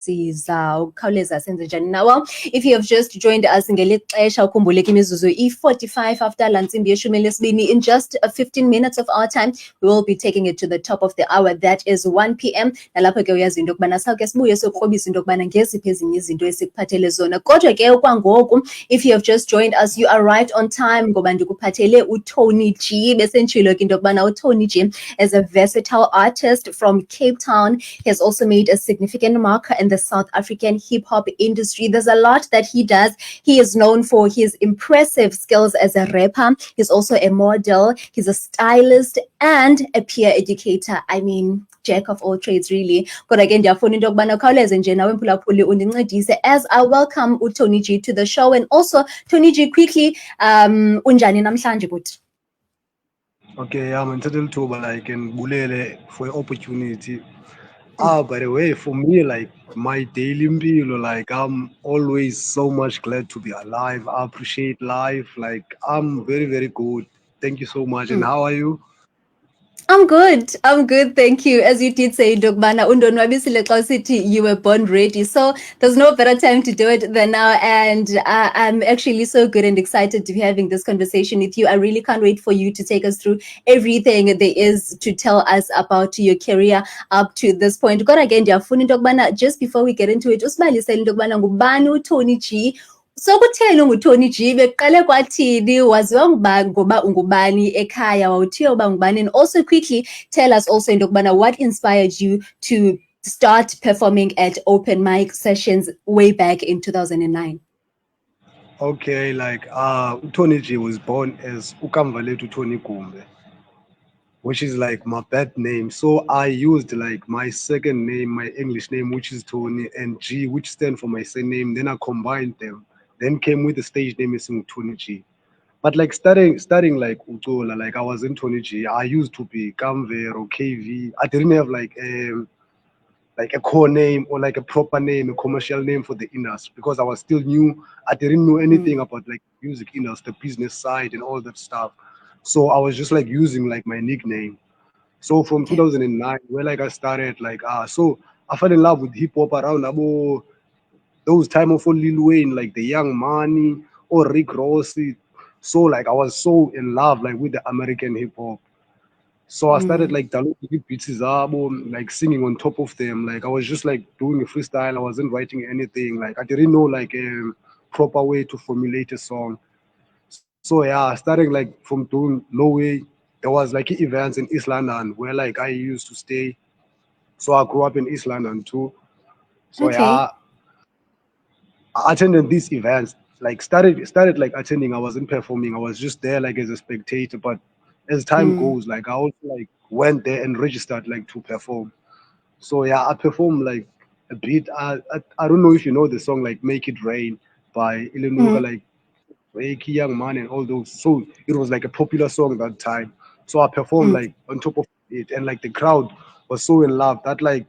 sizawukhawuleza senze njani na. Well, if you have just joined us ngeli xesha ukhumbule ke imizuzu i-45 after laa ntsimbi yeshumi elesibini, in just 15 minutes of our time we will be taking it to the top of the hour, that is 1 p.m. Nalapho ke uyazi into yokubana sawuke sibuye sokrobisa into yokubana ngeziphi ezinye izinto esikuphathele zona. Kodwa ke kwangoku, if you have just joined us, you are right on time ngoba ndikuphathele uTony G. Besentshilo ke into yokubana uTony G is a versatile artist from Cape Town. He has also made a significant mark in the South African hip-hop industry. There's a lot that he does. He is known for his impressive skills as a rapper. He's also a model. He's a stylist and a peer educator. I mean, jack of all trades, really. Kodwa ke ndiyafuna into yokubana khawuleze nje nawe mphulaphuli undincedise as I welcome uTony G to the show. And also, Tony G, quickly, unjani namhlanje bhuti? Okay, I'm entitled to, but I can bulele for an opportunity. By the way, for me, like my daily meal, like I'm always so much glad to be alive. I appreciate life. Like I'm very, very good. Thank you so much. And how are you? I'm good, thank you. As you did say, Dogbana, undonwabisile xa usithi you were born ready. So there's no better time to do it than now. And I'm actually so good and excited to be having this conversation with you. I really can't wait for you to take us through everything there is to tell us about your career up to this point. Kodwa again, ndiyafuna into yokubana just before we get into it, usibalisele into yokubana ngubani uTony G. So kutheni unguTony G, beqale kwathini, waziwa ngoba ungubani ekhaya, wawuthiya uba ngubani? And also quickly tell us also into yokubana what inspired you to start performing at open mic sessions way back in 2009. Okay, like Tony G was born as Ukamvaletu Tony Kumbe, which is like my birth name. So I used like my second name, my English name, which is Tony, and G, which stands for my surname. Then I combined them. Then came with the stage name is Tony G. But like starting like Utola, like I was in Tony G. I used to be Kamver or KV. I didn't have like a core name or like a proper name, a commercial name for the industry because I was still new. I didn't know anything about like music industry, the business side and all that stuff. So I was just like using like my nickname. So from 2009, where like I started like so I fell in love with hip hop around about those time of Lil Wayne, like the Young Money or Rick Ross. So like I was so in love like with the American hip hop. So I started like downloading beats, like singing on top of them. Like I was just like doing a freestyle. I wasn't writing anything. Like I didn't know like a proper way to formulate a song. So yeah, starting like from doing low way, there was like events in East London where like I used to stay. So I grew up in East London too. So yeah, I attended these events. Like started like attending. I wasn't performing. I was just there like as a spectator. But as time goes, like I also like went there and registered like to perform. So yeah, I performed like a bit. I don't know if you know the song like "Make It Rain" by Ilenuka, like Reiki Young Man and all those. So it was like a popular song that time. So I performed like on top of it, and like the crowd was so in love that like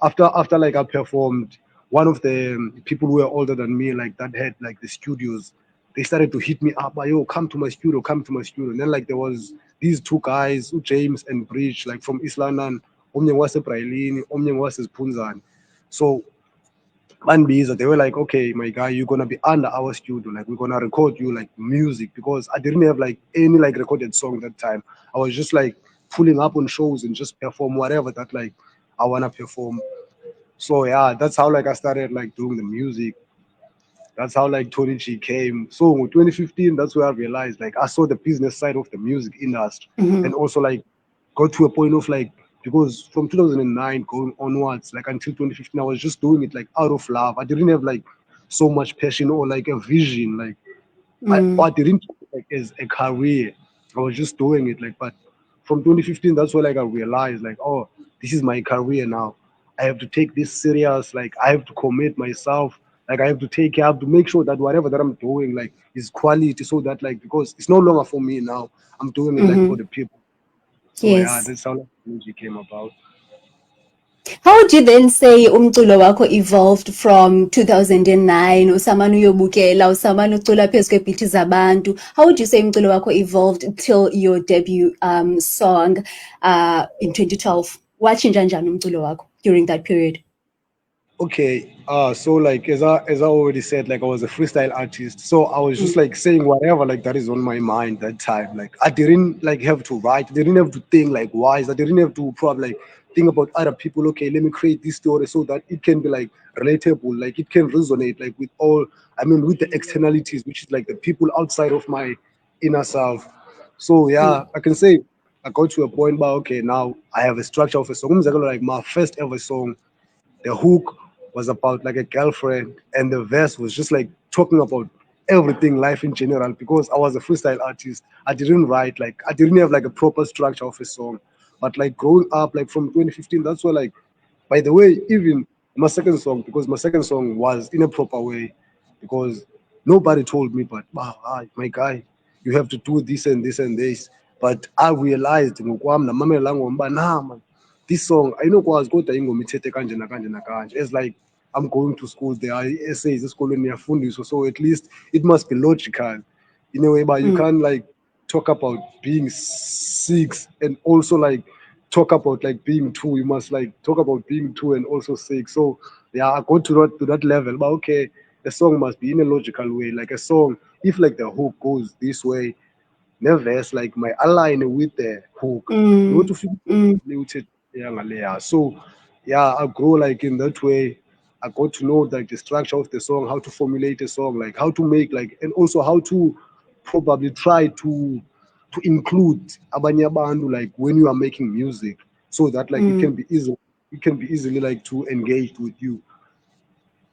after like I performed, one of the people who were older than me, like that had like the studios, they started to hit me up, yo, come to my studio, come to my studio. And then like there was these two guys, James and Bridge, like from East London, omnye waseBrailini, omnye waseSiphunzani. So Manbiza, they were like, okay, my guy, you're gonna be under our studio, like we're gonna record you like music because I didn't have like any like recorded song that time. I was just like pulling up on shows and just perform whatever that like I wanna perform. So yeah, that's how like I started like doing the music. That's how like Tony G came. So in 2015, that's where I realized like I saw the business side of the music industry, and also like got to a point of like because from 2009 going onwards, like until 2015, I was just doing it like out of love. I didn't have like so much passion or like a vision. Like I didn't like as a career. I was just doing it like, but from 2015, that's where like I realized like, oh, this is my career now. I have to take this serious. Like I have to commit myself. Like I have to make sure that whatever that I'm doing like is quality, so that like because it's no longer for me now. I'm doing it like for the people. So yeah, that's how like, music came about. How would you then say umculo wakho evolved from 2009 usamane uyobukela usamane ucula phezu kweebhithi zabantu? How would you say umculo wakho evolved till your debut song in 2012? Watshintsha njani umculo wakho during that period? Okay, so like as I already said, like I was a freestyle artist, so I was just Mm, like saying whatever like that is on my mind that time. Like I didn't like have to write, I didn't have to think like wise, I didn't have to probably like think about other people. Okay, let me create this story so that it can be like relatable, like it can resonate like with all. I mean, with the externalities, which is like the people outside of my inner self. So mm, yeah, I can say I got to a point, but okay, now I have a structure of a song. Like my first ever song, the hook was about like a girlfriend, and the verse was just like talking about everything, life in general. Because I was a freestyle artist, I didn't write, like I didn't have like a proper structure of a song. But like growing up, like from 2015, that's why like, by the way, even my second song, because my second song was in a proper way, because nobody told me, but wow, my guy, you have to do this and this and this. But I realized ngokwami namamelela ngomba nah man, this song ayinokwazi kodwa ingoma ithethe kanje nakanje nakanje. As like I'm going to school, there are essays esikolweni niyafundiswa, so at least it must be logical in a way. But you mm. can't like talk about being six and also like talk about like being two. You must like talk about being two and also six. So yeah, I go to that level. But okay, a song must be in a logical way. Like a song, if like the hook goes this way, nevertheless, like my align with the hook. You want Mm, to feel mm, muted. Yeah. So yeah, I grow like in that way. I got to know like the structure of the song, how to formulate a song, like how to make like, and also how to probably try to include abanye abantu like when you are making music, so that like mm. it can be easily like to engage with you.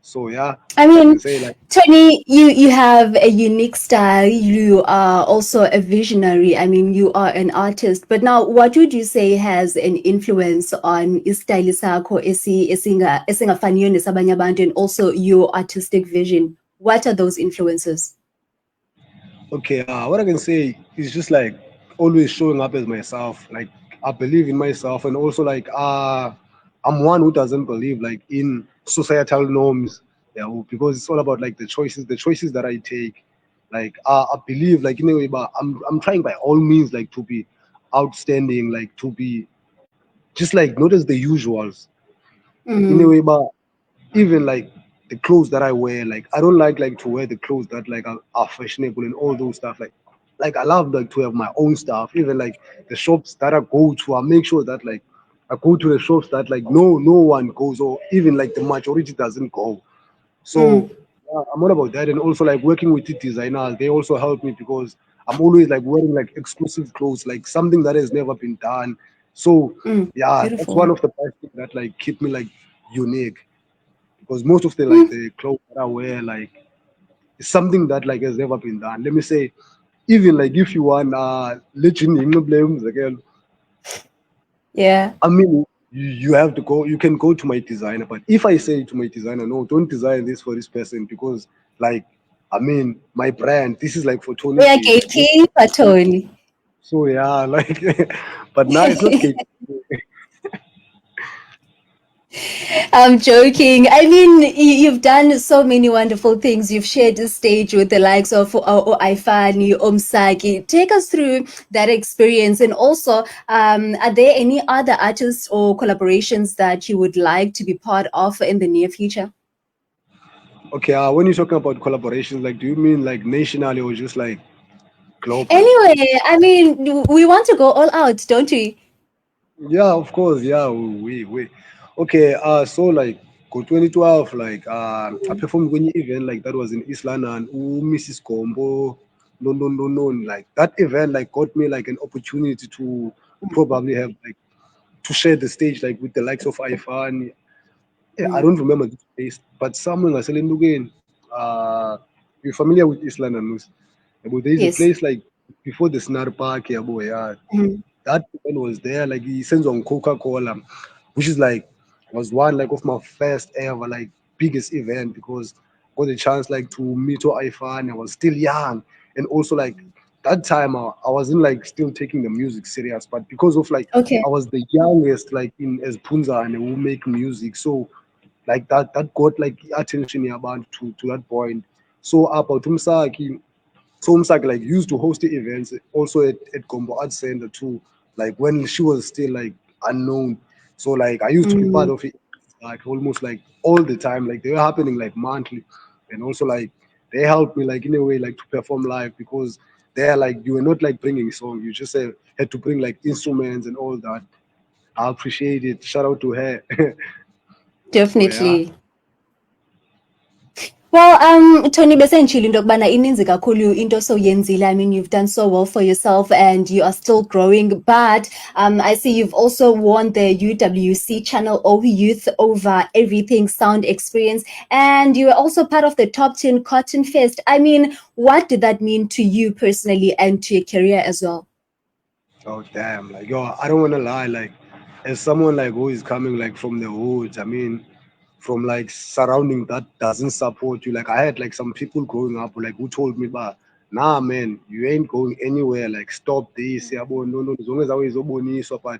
So yeah, I I can mean, say like, Tony, you have a unique style. You are also a visionary. I mean, you are an artist. But now, what would you say has an influence on istyle sakho esingafaniyo nesabanye abantu, and also your artistic vision? What are those influences? okay, what I can say is just like always showing up as myself. Like I believe in myself, and also like I'm one who doesn't believe like in societal norms. Yeah, because it's all about like the choices that I take. Like I believe like in a way, but I'm trying by all means like to be outstanding, like to be just like not as the usuals in a Mm, way. But even like the clothes that I wear, like I don't like to wear the clothes that like are fashionable and all those stuff. Like I love like to have my own stuff. Even like the shops that I go to, I make sure that like I go to the shops that like no one goes, or even like the majority doesn't go. So mm, yeah, I'm all about that. And also like working with the designers, they also help me because I'm always like wearing like exclusive clothes, like something that has never been done. So mm. yeah, that's one Beautiful. of the best things that like keep me like unique, because most of the like Mm, the clothes that I wear like is something that like has never been done. Let me say, even like if you want legend again, yeah. I mean you have to go, you can go to my designer. But if I say to my designer, no, don't design this for this person, because like I mean my brand, this is like for Tony We are G. Like gatekeeper, Tony. so yeah, like but now it's not gate. I'm joking. I mean, you've done so many wonderful things. You've shared the stage with the likes of Aifani, Omsaki. Take us through that experience. And also, are there any other artists or collaborations that you would like to be part of in the near future? Okay, when you're talking about collaborations, like do you mean like nationally or just like globally? Anyway, I mean, we want to go all out, don't we? Yeah, of course. Yeah, we. Okay, so like go 2012, like I Mm, performed when event like that was in East London. Mrs. Combo, no. Like that event like got me like an opportunity to probably have like to share the stage like with the likes of Ifan. Yeah, I mm. don't remember this place, but somewhere in Selindugin. You're familiar with East London, Nus? But there is a Yes. place like before the Snar Park, yeah, boy, yeah, Mm, that event was there. Like he sends on Coca-Cola, which is like was one like of my first ever like biggest event, because I got the chance like to meet Ifan. I was still young, and also like that time I wasn't like still taking the music serious, but because of like okay. I was the youngest like in as Punza and who make music, so like that got like attention about to that point. So about Umsaki, so Umsaki like used to host the events also at Gombo Art Center too, like when she was still like unknown. So like I used to be part Mm, of it. like almost like all the time. Like they were happening like monthly, and also like they helped me like in a way like to perform live because they're like you were not like bringing song, you just had to bring like instruments and all that. I appreciate it. Shout out to her. So yeah. Definitely. Well, Tony, besenditshilo into yokubana ininzi kakhulu into sowuyenzile. I mean, you've done so well for yourself and you are still growing. But I see you've also won the UWC Channel O Youth Over Everything Sound Experience. And you were also part of the top 10 Cotton Fest. I mean, what did that mean to you personally and to your career as well? Oh damn, like yo, I don't wanna lie, like as someone like who is coming like from the hoods, I mean from like surrounding that doesn't support you. Like I had like some people growing up like who told me, but nah man, you ain't going anywhere, like stop this, yeah, no, no, as long as I was oboniswa, but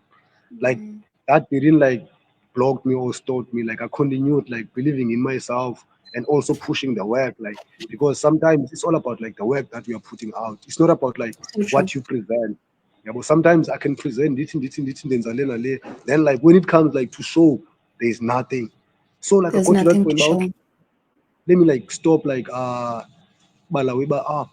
like that didn't like block me or stop me. Like I continued like believing in myself and also pushing the work, like because sometimes it's all about like the work that we are putting out. It's not about like So true. what you present. Yeah, but sometimes I can present it, then like when it comes like to show, there's nothing. So like I There's got to that nothing to point, but okay, show. let me like stop like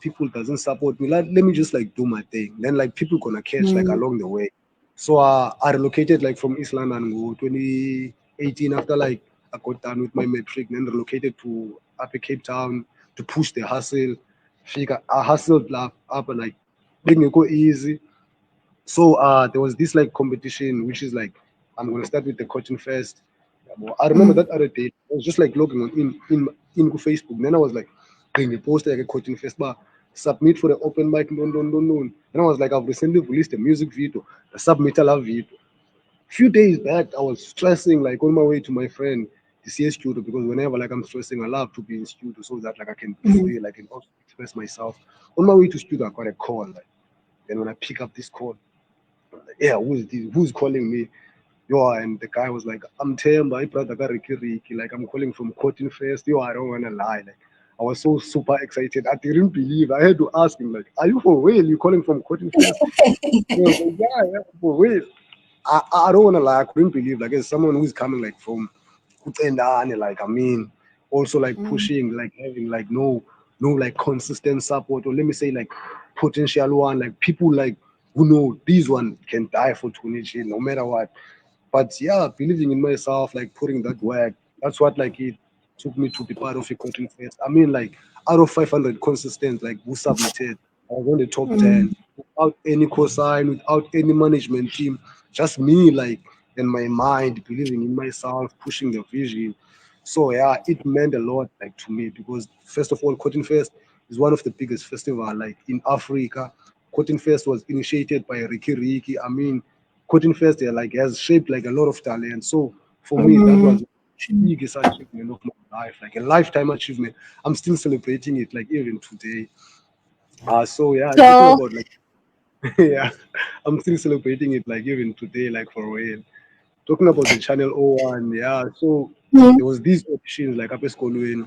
people doesn't support me. Let me just like do my thing. Then like people gonna catch like Mm. along the way. So I relocated like from East London in 2018 after like I got done with my matric, then relocated to Upper Cape Town to push the hustle. I hustled up and like making it go easy. So there was this like competition, which is like I'm gonna start with the Cotton Fest. I remember Mm. that other day. I was just like logging on in Facebook. Then I was like, bring the poster like a Cotton Fest, but submit for the open mic. No, no, no, no. Then I was like, I've recently released a music video. The submit a love video. Few days back, I was stressing like on my way to my friend to see a studio because whenever like I'm stressing, I love to be in studio so that like I can be Mm. free, like and also express myself. On my way to studio, I got a call. Like then when I pick up this call, yeah, who's this? Who's calling me? Yo, and the guy was like, I'm Temba, brother Ricky Ricky, like I'm calling from Cotton Fest. Yo, I don't wanna lie. Like I was so super excited. I didn't believe. I had to ask him, like, are you for real? You calling from Cotton Fest? He was like, yeah, yeah, for real. I don't wanna lie, I couldn't believe like as someone who's coming like from Kutendane, like I mean, also like Mm. pushing, like having like no like consistent support, or let me say like potential one, like people like who know these one can die for Tunichi no matter what. But yeah, believing in myself, like putting that work, that's what like it took me to be part of a Cotton Fest. I mean, like out of 500 consistent, like who submitted, I was on the top Mm. 10 without any cosign, without any management team, just me, like in my mind, believing in myself, pushing the vision. So yeah, it meant a lot like to me because first of all, Cotton Fest is one of the biggest festival like in Africa. Cotton Fest was initiated by Ricky Ricky. I mean, Cotton Fest like has shaped like a lot of talent. So for me, that was Mm. the biggest achievement of my life, like a lifetime achievement. I'm still celebrating it like even today. So yeah, talking So, about like yeah, I'm still celebrating it like even today, like for real. Talking about the Channel O1, yeah. So mm. there was these auditions like up at school in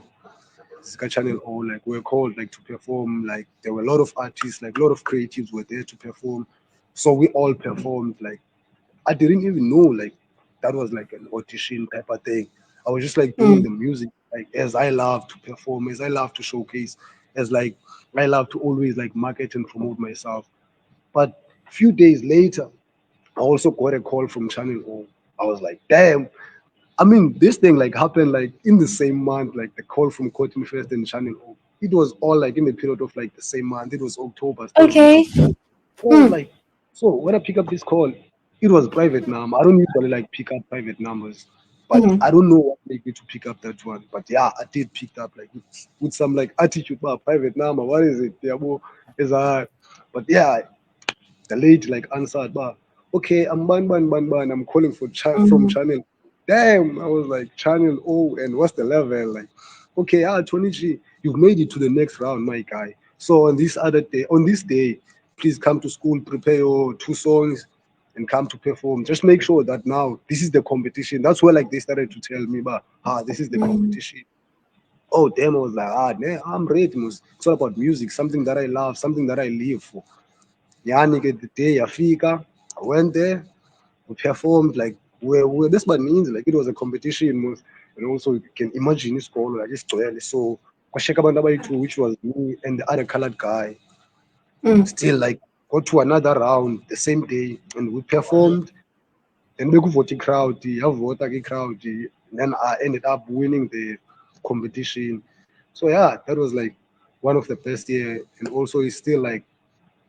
Channel O, like we're called like to perform. Like there were a lot of artists, like a lot of creatives were there to perform. So we all performed. Like I didn't even know like that was like an audition type of thing. I was just like doing Mm. the music like as I love to perform, as I love to showcase, as like I love to always like market and promote myself. But few days later, I also got a call from Channel O. I was like, damn. I mean, this thing like happened like in the same month, like the call from Cotton First and Channel O. It was all like in the period of like the same month. It was October, third week Okay. October. And I was Mm. like, so when I pick up this call, it was private number. I don't usually like pick up private numbers, but Mm. I don't know what made me to pick up that one. But yeah, I did pick up like with some like attitude, but private number. What is it? Yeah, bro, is but yeah, the lady like answered, but okay, I'm ban. I'm calling for from Mm. channel. Damn, I was like channel O, and what's the level? Like, okay, 20G, you've made it to the next round, my guy. So on this day, please come to school, prepare your two songs, and come to perform. Just make sure that now this is the competition. That's where like they started to tell me, but this is the Mm. competition. Oh, damn, I was like, I'm ready. It's all about music, something that I love, something that I live for. Yani, the day yafika, I went there, we performed like where this means like it was a competition with, and also you can imagine isikolo like isigcwele, so kwashiyeka abantu abayi-2, which was me and the other colored guy. Still like go to another round the same day and we performed. Then bekuvote crowd, yavota crowd, then I ended up winning the competition. So yeah, that was like one of the best year, and also it's still like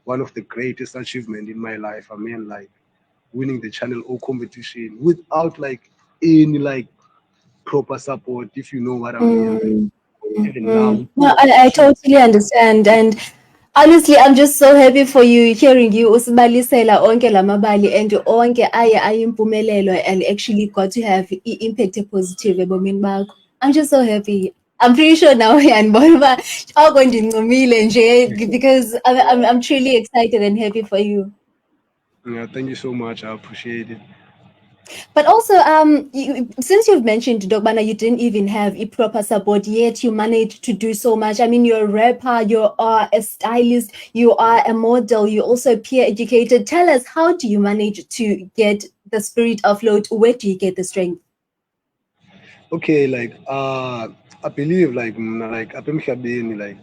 one of the greatest achievement in my life. I mean, like winning the Channel O competition without like any like proper support, if you know what I mean. Like even now, we No, still I achieve. totally understand. And honestly, I'm just so happy for you, hearing you usibalisela onke lamabali and onke aye ayimpumelelo and actually got to have impact positive ebomini bakho. I'm just so happy. I'm pretty sure now uyanibona uba oko ndincumile nje because I'm truly excited and happy for you. Yeah, thank you so much. I appreciate it. But also, since you've mentioned Dogbana, you didn't even have a proper support, yet you managed to do so much. I mean, you're a rapper, you are a stylist, you are a model, you also peer educated. Tell us, how do you manage to get the spirit afloat? Where do you get the strength? Okay, like I believe like apha emhlabeni, like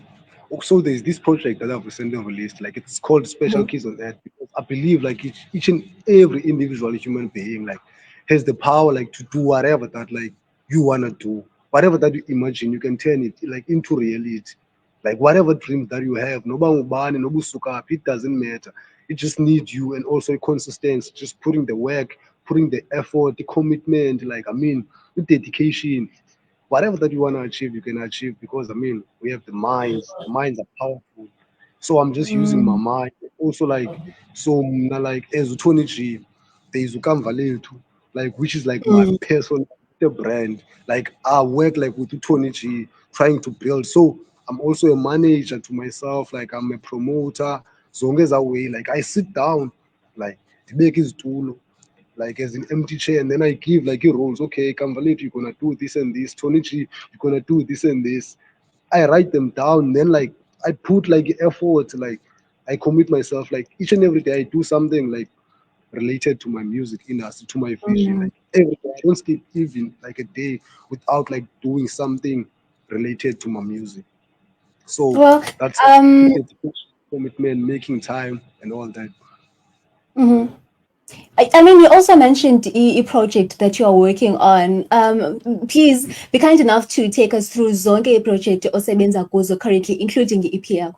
also there's this project that I've recently released, like it's called Special Kids on Earth, because I believe like each and every individual human being like has the power like to do whatever that like you wanna do, whatever that you imagine, you can turn it like into reality. Like whatever dreams that you have, noba ngubani, noba usuka phi, it doesn't matter. It just needs you, and also consistency, just putting the work, putting the effort, the commitment, like I mean, the dedication. Whatever that you want to achieve, you can achieve, because I mean, we have the minds. The minds are powerful. So I'm just using my mind. Also, like, so like as Tony G, there's Ukamva Lethu, like which is like my personal brand. Like I work like with Tony G, trying to build. So I'm also a manager to myself. Like I'm a promoter. So as a way, like I sit down, like the make is tool, like as an empty chair, and then I give like your roles. Okay, Kamvalet, you're gonna do this and this. Tony G, you're gonna do this and this. I write them down. Then like I put like effort. Like I commit myself. Like each and every day I do something like related to my music industry, to my vision. Like every day, I don't skip even like a day without like doing something related to my music. So Well, that's commitment, making time, and all that. I mean, you also mentioned a project that you are working on. Please be kind enough to take us through zonke project osebenza kuzo currently, including the EP.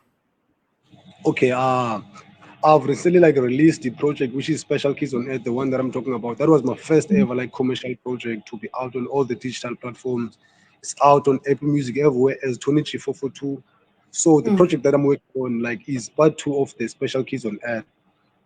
Okay, I've recently like released the project which is Special Kids on Earth, the one that I'm talking about. That was my first ever like commercial project to be out on all the digital platforms. It's out on Apple Music everywhere as Tony Chi 442. So the project that I'm working on like is part 2 of the Special Kids on Earth,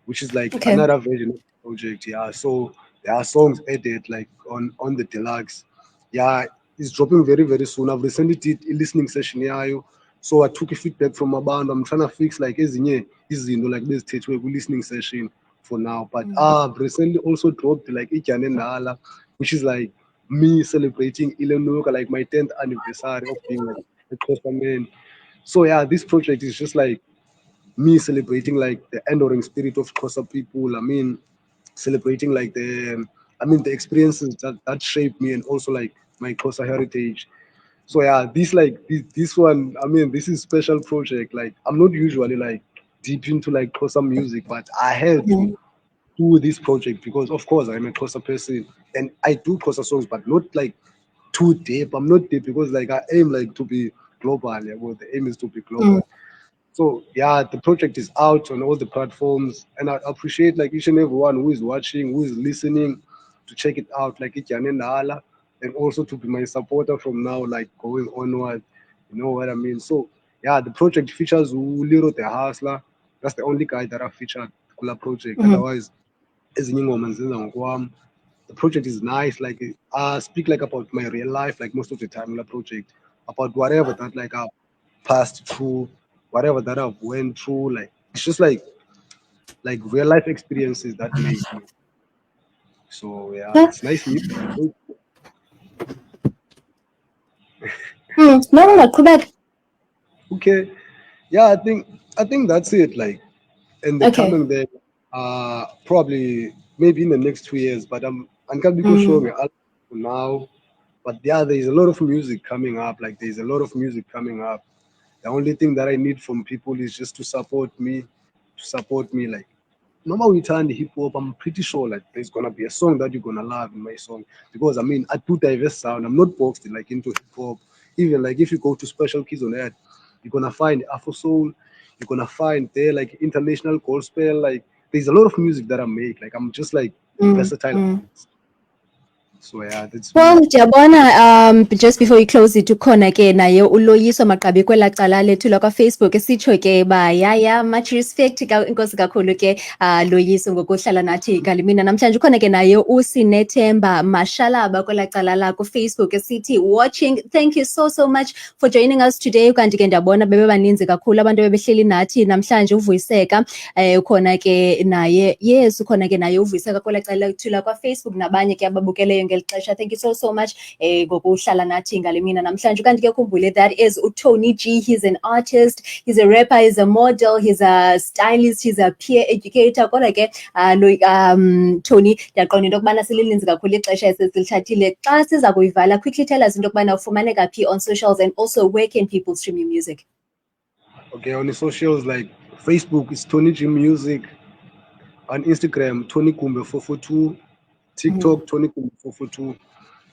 which is like Okay. another version of the project. Yeah. So there are songs added like on the deluxe. Yeah, it's dropping very, very soon. I've recently did a listening session yayo. So I took a feedback from my band. I'm trying to fix like ezinye izinto like this listening session for now. But I've recently also dropped like Ityane Nala, which is like me celebrating Ilenuka, like my 10th anniversary of being like a Xhosa man. So yeah, this project is just like me celebrating like the enduring spirit of Xhosa people. I mean, celebrating like the experiences that shaped me, and also like my Xhosa heritage. So yeah, this one, I mean, this is special project. Like I'm not usually like deep into like Xhosa music, but I had to do this project because of course I'm a Xhosa person and I do Xhosa songs, but not like too deep. I'm not deep because like I aim like to be global. Yeah, well, the aim is to be global. So yeah, the project is out on all the platforms, and I appreciate like each and everyone who is watching, who is listening, to check it out, like Ityane Nala, and also to be my supporter from now, like going onward. You know what I mean? So yeah, the project features Liro the Hustler. That's the only guy that I featured Kula project. Otherwise, ezinye ingoma nzenza ngokwami. The project is nice. Like I speak like about my real life, like most of the time in the project, about whatever that like I've passed through, whatever that I've went through. Like it's just like real life experiences that made me. So yeah, Huh? it's nice music. No, no, Yeah. no, Quebec. Okay. Yeah, I think that's it. Like in the Okay. coming day, probably maybe in the next 2 years, but Andikabikho sure nge-album for now, but yeah, there's a lot of music coming up. Like there's a lot of music coming up. The only thing that I need from people is just to support me, like noma uyithanda hip hop, I'm pretty sure like there's gonna be a song that you're gonna love in my song, because I mean I do diverse sound. I'm not boxed like into hip hop. Even like if you go to Special Kids on Earth, you're gonna find Afro soul, you're gonna find there like international gospel. Like there's a lot of music that I make. Like I'm just like versatile. So yeah, that's me. Well, Jabona, just before you close it, ukhona ke naye uLoyiso Maqabi kwela cala lethu lakwa Facebook sitsho ke ba yaya much respect ka inkosi kakhulu ke Loyiso ngokuhlala nathi ngalimina namhlanje. Ukhona ke naye uSinethemba Mashalaba kwela cala lakho Facebook sithi watching. Thank you so much for joining us today. Kanti ke ndiyabona bebebaninzi kakhulu abantu bebehleli nathi namhlanje. Uvuyiseka ukhona ke naye, yes, ukhona ke naye uvuyiseka kwela cala lethu lakwa Facebook nabanye ke ababukeleyo. Thank you so much ngokuhlala nathi ngalimina namhlanje. Kanti ke khumbule that is uTony G. He's an artist, he's a rapper, he's a model, he's a stylist, he's a peer educator. Kodwa ke Tony, ndiyaqonda into yokubana sililinzi kakhulu ixesha esesilithathile. Xa siza kuyivala, quickly tell us into yokubana ufumaneka phi on socials, and also where can people stream your music? Okay, on the socials like Facebook is Tony G Music, on Instagram Tony Kumbe 442, TikTok Tony Kumbe 442,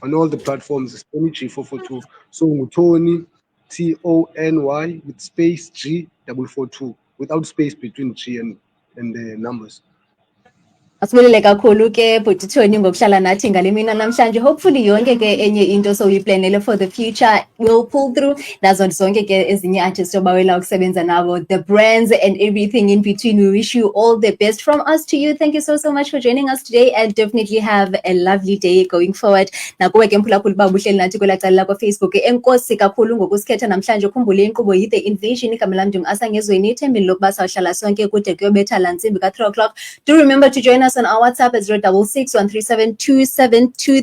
on all the platforms is Tony G 442. So Tony TONY with space G 442 without space between G and the numbers. Asibulele kakhulu ke bhuti Tony ngokuhlala nathi ngalimina namhlanje. Hopefully yonke ke enye into soyiplanele for the future will pull through. Nazo zonke ke ezinye artists obawela ukusebenza nabo, the brands and everything in between. We wish you all the best from us to you. Thank you so much for joining us today, and definitely have a lovely day going forward. Nakuwe ke mphulaphula uba ubuhleli nathi kwela cala lakwa Facebook. Enkosi kakhulu ngokusikhetha namhlanje. Ukhumbule inkqubo yi-The Invasion. Igama lam ndingu-Asa Ngezweni, ithembeni lokuba sawuhlala sonke kude kuyobetha la ntsimbi ka-3 o'clock. Do remember to join us on our WhatsApp at 066 137 272.